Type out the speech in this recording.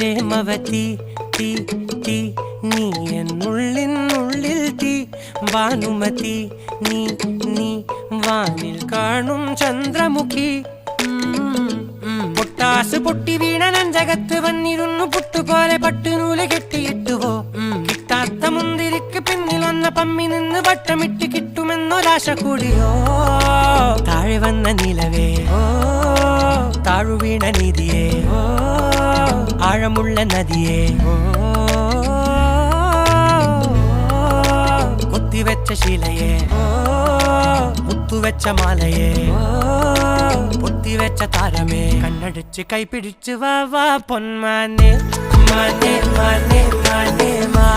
പ്രേമവതി തീ തീ നീ എന്നുള്ളിൽ തീ ഭാനുമതി നീ നീ വാനിൽ കാണും ചന്ദ്രമുഖി പൊട്ടാസ് പൊട്ടി വീണ നഞ്ചകത്ത് വന്നിരുന്നു പുട്ടുപോലെ പട്ടുനൂല് കെട്ടിയിട്ടുവോ കിട്ടാത്ത മുന്തിരിക്ക് പിന്നിൽ വന്ന പമ്മി നിന്ന് വട്ടമിട്ട് കിട്ടുമെന്നൊരാശ കൂടിയോ താഴെ വന്ന നിലവേ താഴു വീണ നിധിയേ ആഴമുള്ള നദിയേ കൊത്തിവെച്ച ശിലയേ മുത്തുവെച്ച മാലയേ പൊത്തിവെച്ച താരമേ കണ്ണടിച്ച് കൈപിടിച്ച് വാ വാ പൊന്മാനെ മാനേ മാനേ മാനേ മാ